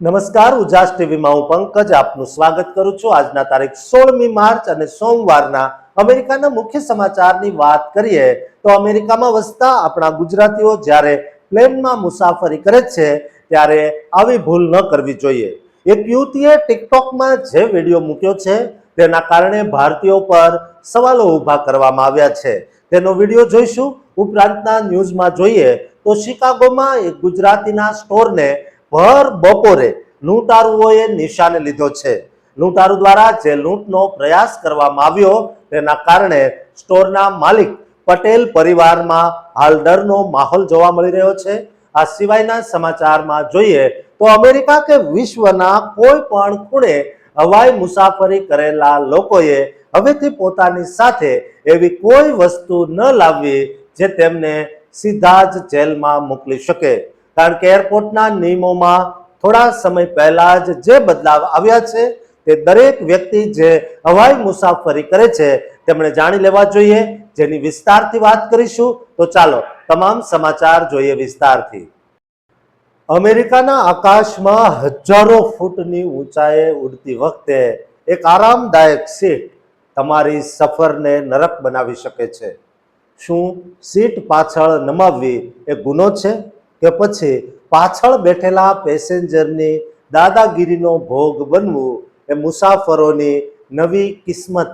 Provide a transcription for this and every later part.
નમસ્કાર, ઉજાસ ટીવીમાં હું પંકજ આપનું સ્વાગત કરું છું। આજના તારીખ 16મી માર્ચ અને સોમવારના અમેરિકાના મુખ્ય સમાચારની વાત કરીએ તો અમેરિકામાં વસતા આપણા ગુજરાતીઓ જ્યારે પ્લેનમાં મુસાફરી કરે છે ત્યારે આવી ભૂલ ન કરવી જોઈએ। એક યુવતીએ ટિકટોકમાં જે વિડીયો મૂક્યો છે તેના કારણે ભારતીયો પર સવાલો ઊભા કરવામાં આવ્યા છે। તેનો વિડીયો જોઈશું। ઉપરાંતના ન્યૂઝમાં જોઈએ તો શિકાગોમાં એક ગુજરાતીના સ્ટોરને ભર બપોરે લૂંટારુઓએ નિશાને લીધો છે। લૂંટારુ દ્વારા જે લૂંટનો પ્રયાસ કરવામાં આવ્યો તેના કારણે સ્ટોરના માલિક પટેલ પરિવારમાં હાલ ડરનો માહોલ જોવા મળી રહ્યો છે। આ સિવાયના સમાચારમાં જોઈએ તો અમેરિકા કે વિશ્વના કોઈ પણ ખૂણે હવાઈ મુસાફરી કરેલા લોકોએ હવેથી પોતાની સાથે એવી કોઈ વસ્તુ ન લાવવી જે તેમને સીધા જ જેલમાં મોકલી શકે, કારણ કે એરપોર્ટના નિયમોમાં થોડા સમય પહેલા જ જે બદલાવ આવ્યા છે તે દરેક વ્યક્તિ જે હવાઈ મુસાફરી કરે છે તેમણે જાણી લેવા જોઈએ, જેની વિસ્તારથી વાત કરીશું। તો ચાલો તમામ સમાચાર જોઈએ વિસ્તારથી। અમેરિકાના આકાશમાં હજારો ફૂટની ઊંચાઈએ ઉડતી વખતે એક આરામદાયક સીટ તમારી સફરને નરક બનાવી શકે છે। શું સીટ પાછળ નમાવવી એ ગુનો છે કે પછી પાછળ બેઠેલા પેસેન્જરની દાદાગીરીનો ભોગ બનવું એ મુસાફરોની નવી કિસ્મત?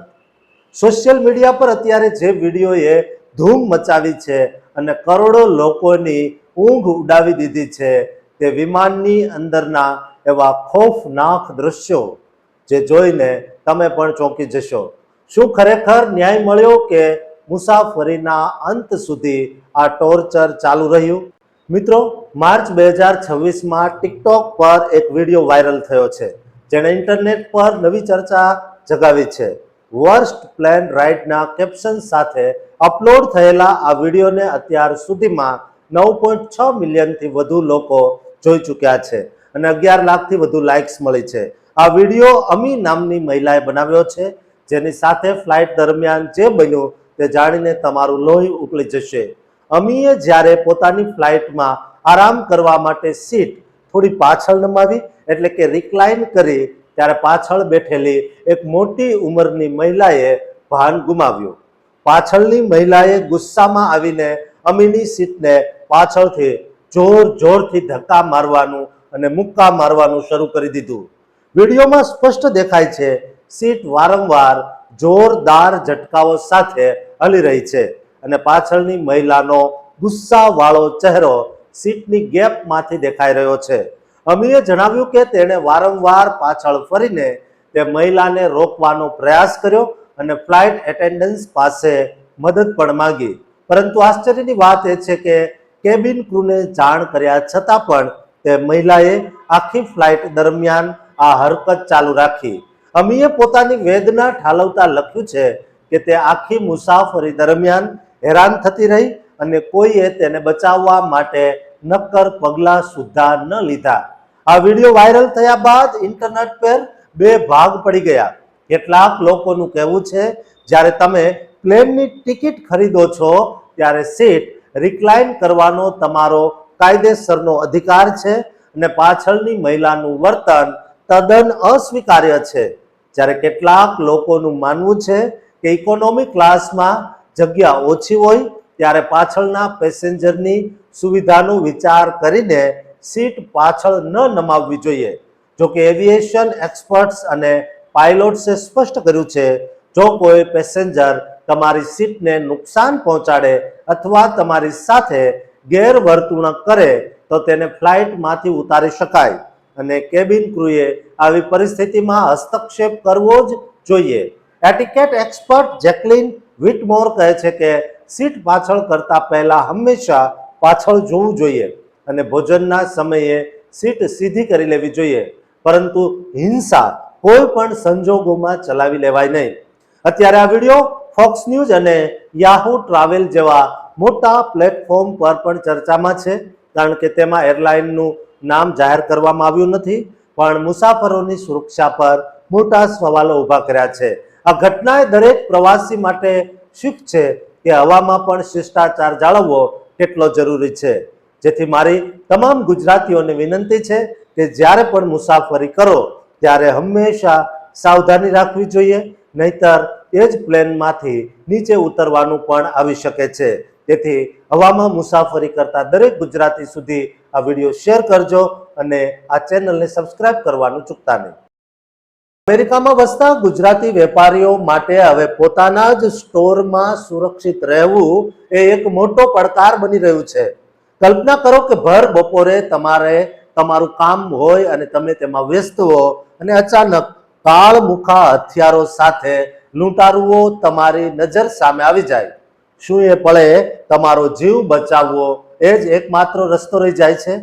સોશિયલ મીડિયા પર અત્યારે જે વિડીયોએ ધૂમ મચાવી છે અને કરોડો લોકોની ઊંઘ ઉડાવી દીધી છે તે વિમાનની અંદરના એવા ખૌફનાક દ્રશ્યો જે જોઈને તમે પણ ચોંકી જશો। શું ખરેખર ન્યાય મળ્યો કે મુસાફરીના અંત સુધી આ ટોર્ચર ચાલુ રહ્યું? મિત્રો, માર્ચ 2026માં ટિકટોક પર એક વિડીયો વાયરલ થયો છે જેણે ઇન્ટરનેટ પર નવી ચર્ચા જગાવી છે। વર્સ્ટ પ્લેન રાઇડના કેપ્શન સાથે અપલોડ થયેલા આ વિડીયોને અત્યાર સુધીમાં 9.6 મિલિયનથી વધુ લોકો જોઈ ચૂક્યા છે અને 11 લાખથી વધુ લાઇક્સ મળી છે। આ વિડીયો અમી નામની મહિલાએ બનાવ્યો છે, જેની સાથે ફ્લાઇટ દરમિયાન જે બન્યું તે જાણીને તમારું લોહી ઉકળી જશે। અમીએ જ્યારે પોતાની ફ્લાઇટમાં આરામ કરવા માટે સીટ થોડી પાછળ નમાવી એટલે કે રિક્લાઇન કરી ત્યારે પાછળ બેઠેલી એક મોટી ઉંમરની મહિલાએ ભાન ગુમાવ્યું। પાછળની મહિલાએ ગુસ્સામાં આવીને અમીની સીટને પાછળથી જોરથી ધક્કા મારવાનું અને મુક્કા મારવાનું શરૂ કરી દીધું। વિડીયોમાં સ્પષ્ટ દેખાય છે સીટ વારંવાર જોરદાર ઝટકાઓ સાથે હલી રહી છે અને પાછળની મહિલાનો ગુસ્સાવાળો ચહેરો સીટની ગેપમાંથી દેખાઈ રહ્યો છે। અમીએ જણાવ્યું કે તેણે વારંવાર પાછળ ફરીને તે મહિલાને રોકવાનો પ્રયાસ કર્યો અને ફ્લાઇટ એટેન્ડન્ટ્સ પાસે મદદ પણ માંગી, પરંતુ આશ્ચર્યની વાત એ છે કે કેબિન ક્રૂને જાણ કર્યા છતાં પણ તે મહિલાએ આખી ફ્લાઇટ દરમિયાન આ હરકત ચાલુ રાખી। અમીએ પોતાની વેદના ઠાલવતા લખ્યું છે કે તે આખી મુસાફરી દરમિયાન હેરાન થતી રહી અને કોઈએ તેને બચાવવા માટે નક્કર પગલાં સુદ્ધા ન લીધા। આ વિડીયો વાયરલ થયા બાદ ઇન્ટરનેટ પર બે ભાગ પડી ગયા। કેટલાક લોકોનું કહેવું છે જ્યારે તમે પ્લેનની ટિકિટ ખરીદો છો ત્યારે સીટ રિક્લાઇન કરવાનો તમારો કાયદેસરનો અધિકાર છે અને પાછળની મહિલાનું વર્તન તદ્દન અસ્વીકાર્ય છે। જ્યારે કેટલાક લોકોનું માનવું છે કે ઇકોનોમી ક્લાસમાં જગ્યા ઓછી હોય ત્યારે પાછળના પેસેન્જરની સુવિધાનો વિચાર કરીને સીટ પાછળ ન નમાવવી જોઈએ। જોકે એવિએશન એક્સપર્ટ્સ અને પાયલોટ્સે સ્પષ્ટ કર્યું છે જો કોઈ પેસેન્જર તમારી સીટને નુકસાન પહોંચાડે અથવા તમારી સાથે ગેરવર્તણૂક કરે તો તેને ફ્લાઇટમાંથી ઉતારી શકાય અને કેબિન ક્રૂએ આવી પરિસ્થિતિમાં હસ્તક્ષેપ કરવો જ જોઈએ। એટિકેટ એક્સપર્ટ જેક્લિન વિટમોર કહે છે કે સીટ પાછળ કરતા પહેલા હંમેશા પાછળ જોવું જોઈએ અને ભોજનના સમયે સીટ સીધી કરી લેવી જોઈએ, પરંતુ હિંસા કોઈ પણ સંજોગોમાં ચલાવી લેવાય નહીં। અત્યારે આ વિડીયો ફોક્સ ન્યૂઝ અને યાહૂ ટ્રાવેલ જેવા મોટા પ્લેટફોર્મ પર પણ ચર્ચામાં છે, કારણ કે તેમાં એરલાઇનનું નામ જાહેર કરવામાં આવ્યું નથી, પણ મુસાફરોની સુરક્ષા પર મોટા સવાલો ઊભા કર્યા છે। આ ઘટનાએ દરેક પ્રવાસી માટે શીખ છે કે હવામાં પણ શિષ્ટાચાર જાળવવો કેટલો જરૂરી છે। જેથી મારી તમામ ગુજરાતીઓને વિનંતી છે કે જ્યારે પણ મુસાફરી કરો ત્યારે હંમેશા સાવધાની રાખવી જોઈએ, નહીતર એ જ પ્લેનમાંથી નીચે ઉતરવાનું પણ આવી શકે છે. તેથી હવામાં મુસાફરી કરતા દરેક ગુજરાતી સુધી આ વિડીયો શેર કરજો અને આ ચેનલને સબસ્ક્રાઇબ કરવાનું ચૂકતા નહીં. અમેરિકામાં વસતા ગુજરાતી વેપારીઓ માટે હવે પોતાના જ સ્ટોરમાં સુરક્ષિત રહેવું એ એક મોટો પડકાર બની રહ્યું છે. કલ્પના કરો કે ભર બપોરે તમારે તમારું કામ હોય અને તમે તેમાં વ્યસ્ત હો અને અચાનક કાળમુખા હથિયારો સાથે લૂંટારુઓ તમારી નજર સામે આવી જાય. શું એ પળે તમારો જીવ બચાવવો એ જ એકમાત્ર રસ્તો રહી જાય છે?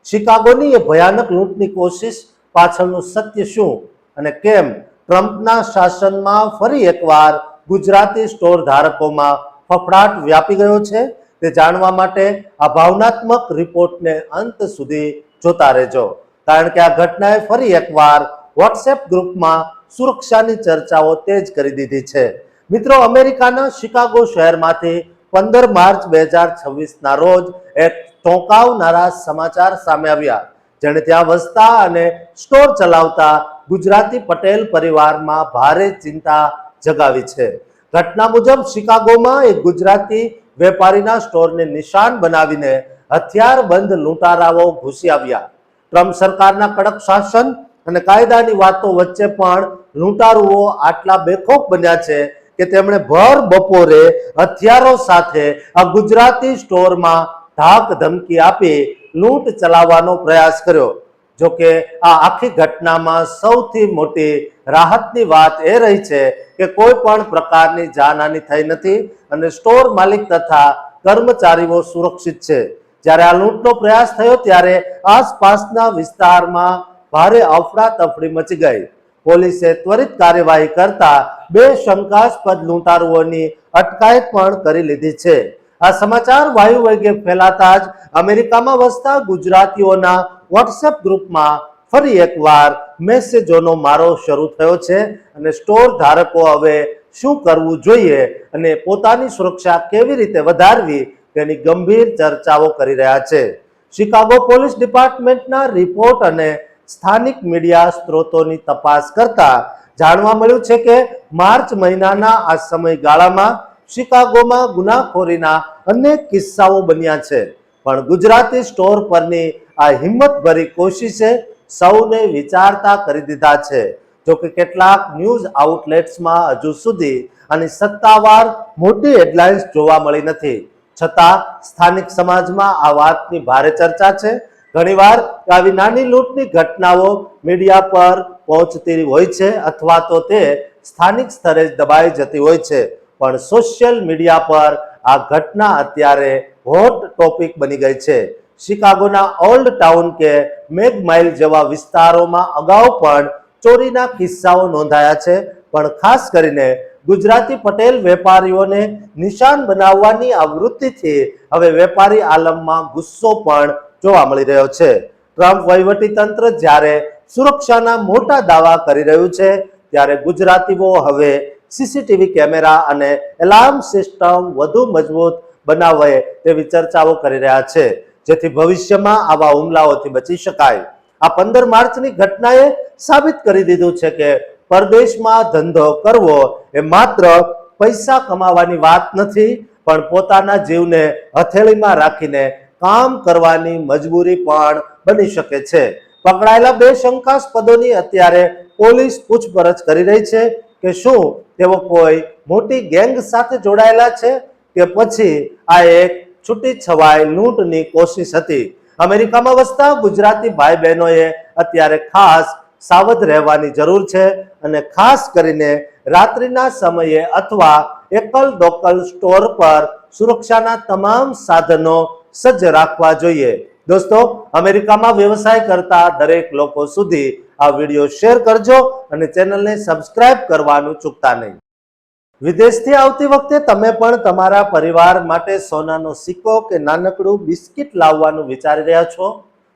શિકાગોની એ ભયાનક લૂંટની કોશિશ પાછળનું સત્ય શું અને કેમ ટ્રમ્પના શાસનમાં ફરી એકવાર ગુજરાતી સ્ટોર ધારકોમાં ફફડાટ વ્યાપી ગયો છે, તે જાણવા માટે આ ભાવનાત્મક રિપોર્ટને અંત સુધી જોતા રહેજો. કારણ કે આ ઘટનાએ ફરી એકવાર વોટ્સએપ ગ્રુપમાં સુરક્ષાની ચર્ચાઓ તેજ કરી દીધી છે. મિત્રો, અમેરિકાના શિકાગો શહેરમાંથી 15 માર્ચ 2026ના રોજ એક ચોંકાવનારા સમાચાર સામે આવ્યા, જેણે ત્યાં વસતા અને સ્ટોર ચલાવતા ગુજરાતી પટેલ પરિવારમાં ભારે ચિંતા જગાવી છે. ઘટના મુજબ શિકાગોમાં એક ગુજરાતી વેપારીના સ્ટોરને નિશાન બનાવીને હથિયારબંધ લૂંટારાઓ ઘૂસી આવ્યા. ટ્રમ્પ સરકારના કડક શાસન અને કાયદાની વાતો વચ્ચે પણ લૂંટારુઓ આટલા બેખોફ બન્યા છે કે તેમણે ભર બપોરે હથિયારો સાથે આ ગુજરાતી સ્ટોરમાં ધાક ધમકી આપી લૂંટ ચલાવવાનો પ્રયાસ કર્યો. જોકે આ આખી ઘટનામાં સૌથી મોટી રાહતની વાત એ રહી છે કે કોઈ પણ પ્રકારની જાનહાનિ થઈ નથી અને સ્ટોર માલિક તથા કર્મચારીઓ સુરક્ષિત છે. જ્યારે આ લૂંટનો પ્રયાસ થયો ત્યારે આસપાસના વિસ્તારમાં ભારે અફડાતફડી મચી ગઈ. પોલીસે ત્વરિત કાર્યવાહી કરતા 2 શંકાસ્પદ લૂંટારુઓની અટકાયત પણ કરી લીધી છે. આ સમાચાર વાયુવેગે ફેલાતા જ અમેરિકામાં વસતા ગુજરાતીઓના વોટ્સએપ ગ્રુપમાં ફરી એકવાર મેસેજોનો મારો શરૂ થયો છે અને સ્ટોર ધારકો હવે શું કરવું જોઈએ અને પોતાની સુરક્ષા કેવી રીતે વધારવી તેની ગંભીર ચર્ચાઓ કરી રહ્યા છે. શિકાગો પોલીસ ડિપાર્ટમેન્ટના રિપોર્ટ અને સ્થાનિક મીડિયા સ્ત્રોતોની તપાસ કરતા જાણવા મળ્યું છે કે માર્ચ મહિનાના આ સમયગાળામાં શિકાગોમાં ગુનાખોરીના અનેક કિસ્સાઓ બન્યા છે, પણ ગુજરાતી સ્ટોર પરની આ હિંમતભરી કોશિશે સૌને વિચારતા કરી દીધા છે. જોકે કેટલાક ન્યૂઝ આઉટલેટ્સમાં હજુ સુધી આની સત્તાવાર મોટી હેડલાઇન્સ જોવા મળી નથી. છતાં સ્થાનિક સમાજમાં આ વાતની ભારે ચર્ચા છે. ઘણીવાર આવી નાની લૂંટની ઘટનાઓ મીડિયા પર પહોંચતી હોય છે અથવા તો તે સ્થાનિક સ્તરે જ દબાઈ જતી હોય છે, પણ સોશિયલ મીડિયા પર આ ઘટના અત્યારે હોટ ટોપિક બની ગઈ છે. શિકાગોના ઓલ્ડ ટાઉન કે મેગ માઇલ જેવા વિસ્તારોમાં અગાઉ પણ ચોરીના કિસ્સાઓ નોંધાયા છે, પણ ખાસ કરીને ગુજરાતી પટેલ વેપારીઓને નિશાન બનાવવાની આ વૃત્તિથી હવે વેપારી આલમમાં ગુસ્સો પણ જોવા મળી રહ્યો છે. ટ્રમ્પ વહીવટીતંત્ર જ્યારે સુરક્ષાના મોટા દાવા કરી રહ્યું છે, ત્યારે ગુજરાતીઓ હવે સીસીટીવી કેમેરા અને એલાર્મ સિસ્ટમ વધુ મજબૂત બનાવે તેવી ચર્ચાઓ કરી રહ્યા છે, જેથી ભવિષ્યમાં આવા હુમલાઓથી બચી શકાય. આ 15 માર્ચની ઘટનાએ સાબિત કરી દીધું છે કે પરદેશમાં ધંધો કરવો એ માત્ર પૈસા કમાવાની વાત નથી, પણ પોતાના જીવને હથેળીમાં રાખીને કામ કરવાની મજબૂરી પણ બની શકે છે. પકડાયેલા 2 શંકાસ્પદોની અત્યારે પોલીસ પૂછપરછ કરી રહી છે કે શું તેઓ કોઈ મોટી ગેંગ સાથે જોડાયેલા છે કે પછી આ એક છૂટી છવાઈ લૂંટની કોશિશ હતી. અમેરિકામાં વસતા ગુજરાતી ભાઈ બહેનોએ અત્યારે ખાસ સાવધ રહેવાની જરૂર છે અને ખાસ કરીને રાત્રિના સમયે અથવા એકલ દોકલ સ્ટોર પર સુરક્ષાના તમામ સાધનો સજ્જ રાખવા જોઈએ. દોસ્તો, અમેરિકામાં વ્યવસાય કરતા દરેક લોકો સુધી આ વિડીયો શેર કરજો અને ચેનલને સબસ્ક્રાઇબ કરવાનું ચૂકતા નહીં. વિદેશથી આવતી વખતે તમે પણ તમારા પરિવાર માટે સોનાનો સિક્કો કે નાનકડું બિસ્કિટ લાવવાનું વિચારી રહ્યા છો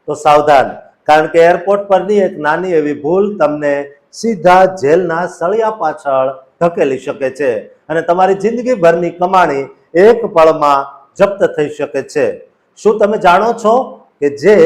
તો સાવધાન, કારણ કે એરપોર્ટ પરની એક નાની એવી ભૂલ તમને સીધા જેલના સળિયા પાછળ ધકેલી શકે છે અને તમારી જિંદગીભરની કમાણી એક પળમાં જપ્ત થઈ શકે છે. શું તમે જાણો છો કે જે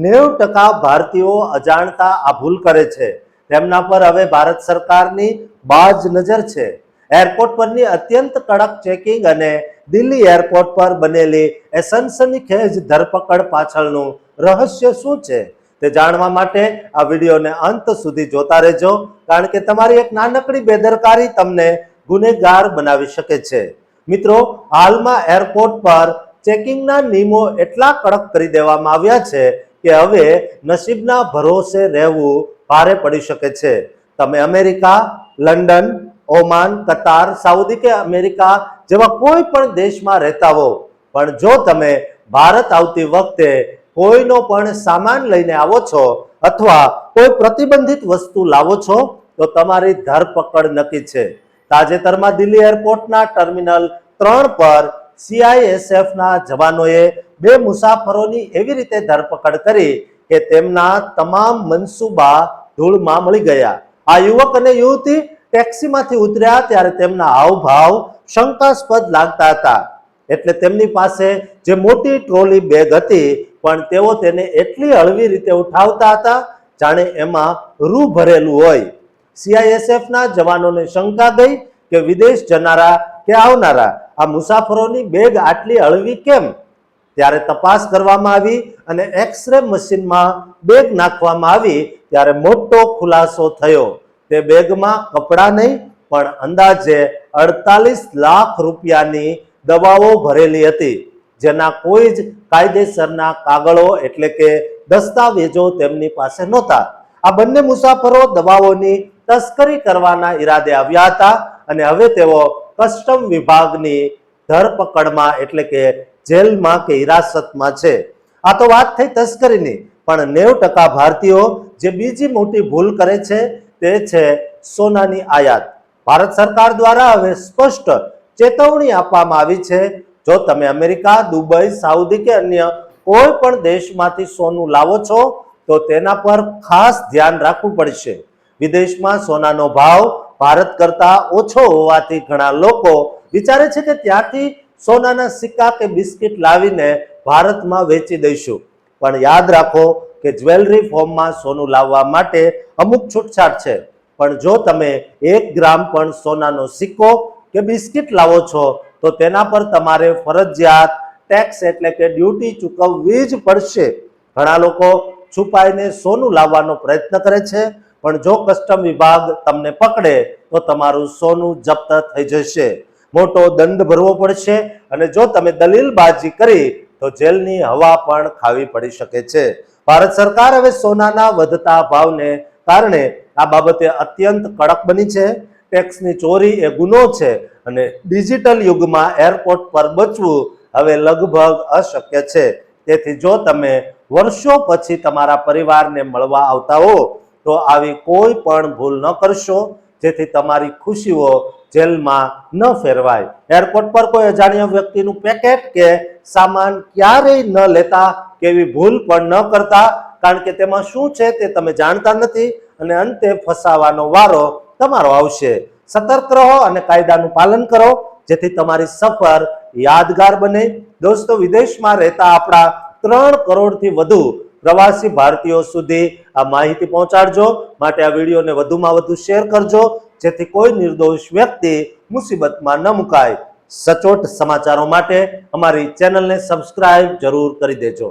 90% ભારતીયો અજાણતા આ ભૂલ કરે છે. તેમના પર હવે ભારત સરકારની બાજ નજર છે. એરપોર્ટ પરની અત્યંત કડક ચેકિંગ અને દિલ્હી એરપોર્ટ પર બનેલી એ સનસનીખેજ ધરપકડ પાછળનું રહસ્ય શું છે તે જાણવા માટે આ વિડીયોને અંત સુધી જોતા રહેજો, કારણ કે તમારી એક નાનકડી બેદરકારી તમને ગુનેગાર બનાવી શકે છે. મિત્રો, હાલમાં એરપોર્ટ પર ચેકિંગના નિયમો એટલા કડક કરી દેવામાં આવ્યા છે કે હવે નસીબના ભરોસે રહેવું ભારે પડી શકે છે. તમે અમેરિકા, લંડન, ઓમાન, કતાર, સાઉદી કે અમેરિકા જેવા કોઈ પણ દેશમાં રહેતા હો, પણ જો તમે ભારત આવતી વખતે કોઈનો પણ સામાન લઈને આવો છો અથવા કોઈ પ્રતિબંધિત વસ્તુ લાવો છો તો તમારી ધરપકડ નક્કી છે. તાજેતરમાં દિલ્હી એરપોર્ટના ટર્મિનલ 3 પર CISFના જવાનોએ 2 મુસાફરોની એવી રીતે ધરપકડ કરી કે તેમના તમામ મનસૂબા ધૂળમાં મળી ગયા. આ યુવક અને યુવતી ટેક્સીમાંથી ઉતર્યા ત્યારે તેમના હાવભાવ શંકાસ્પદ લાગતા હતા. એટલે તેમની પાસે જે મોટી ટ્રોલી બેગ હતી પણ તેઓ તેને એટલી હળવી રીતે ઉઠાવતા હતા જાણે એમાં રૂ ભરેલું હોય. CISFના જવાનોને શંકા ગઈ કે વિદેશ જનારા કે આવનારા આ મુસાફરોની બેગ આટલી હળવી કેમ? ત્યારે તપાસ કરવામાં આવી અને એક્સરે મશીનમાં બેગ નાખવામાં આવી ત્યારે મોટો ખુલાસો થયો. તે બેગમાં કપડાં નહીં પણ અંદાજે 48 લાખ રૂપિયાની દવાઓ ભરેલી હતી, જેના કોઈ જ કાયદેસરના કાગળો એટલે કે દસ્તાવેજો તેમની પાસે નહોતા. આ બંને મુસાફરો દવાઓની તસ્કરી કરવાના ઈરાદે આવ્યા હતા અને હવે તેઓ કસ્ટમ વિભાગની ધરપકડમાં એટલે કે જેલમાં કે હિરાસતમાં છે. આ તો વાત થઈ તસ્કરીની, પણ 90% ભારતીયો જે બીજી મોટી ભૂલ કરે છે તે છે સોનાની આયાત. ભારત સરકાર દ્વારા હવે સ્પષ્ટ ચેતવણી આપવામાં આવી છે, જો તમે અમેરિકા, દુબઈ, સાઉદી કે અન્ય કોઈ પણ દેશમાંથી સોનું લાવો છો તો તેના પર ખાસ ધ્યાન રાખવું પડશે. વિદેશમાં સોનાનો ભાવ ભારત કરતા ઓછો હોવાથી ઘણા લોકો વિચારે છે કે ત્યાંથી સોનાના સિક્કા કે બિસ્કિટ લાવીને ભારતમાં વેચી દઈશું. પણ યાદ રાખો કે જ્વેલરી ફોર્મમાં સોનું લાવવા માટે અમુક છૂટછાટ છે. પણ જો તમે 1 ગ્રામ પણ સોનાનો સિક્કો કે બિસ્કિટ લાવો છો તો તેના પર તમારે ફરજિયાત ટેક્સ એટલે કે ડ્યુટી ચૂકવવી જ પડશે. ઘણા લોકો છુપાઈને સોનું લાવવાનો પ્રયત્ન કરે છે, પણ જો કસ્ટમ વિભાગ તમને પકડે તો તમારું સોનું જપ્ત થઈ જશે, મોટો દંડ ભરવો પડશે અને જો તમે દલીલબાજી કરી તો જેલની હવા પણ ખાવી પડી શકે છે. ભારત સરકાર હવે સોનાના વધતા ભાવને કારણે આ બાબતે અત્યંત કડક બની છે. ટેક્સની ચોરી એ ગુનો છે અને ડિજિટલ યુગમાં એરપોર્ટ પર બચવું હવે લગભગ અશક્ય છે. તેથી જો તમે વર્ષો પછી તમારા પરિવારને મળવા આવતા હો તો આવી કોઈ પણ ભૂલ ન કરશો, જેથી તમારી ખુશીઓ જેલમાં ન ફેરવાય. એરપોર્ટ પર કોઈ અજાણ્યા વ્યક્તિનું પેકેટ કે સામાન ક્યારેય ન લેતા કેવી ભૂલ પણ ન કરતા, કારણ કે તેમાં શું છે તે તમે જાણતા નથી અને અંતે ફસાવાનો વારો તમારો આવશે. સતર્ક રહો અને કાયદાનું પાલન કરો, જેથી તમારી સફર યાદગાર બને. દોસ્તો, વિદેશમાં રહેતા આપણા 3 કરોડથી વધુ પ્રવાસી ભારતીયો સુધી આ માહિતી પહોંચાડજો. માટે આ વિડીયોને વધુમાં વધુ શેર કરજો, જેથી કોઈ નિર્દોષ વ્યક્તિ મુસીબતમાં ન મુકાય. સચોટ સમાચારો માટે અમારી ચેનલને સબસ્ક્રાઇબ જરૂર કરી દેજો.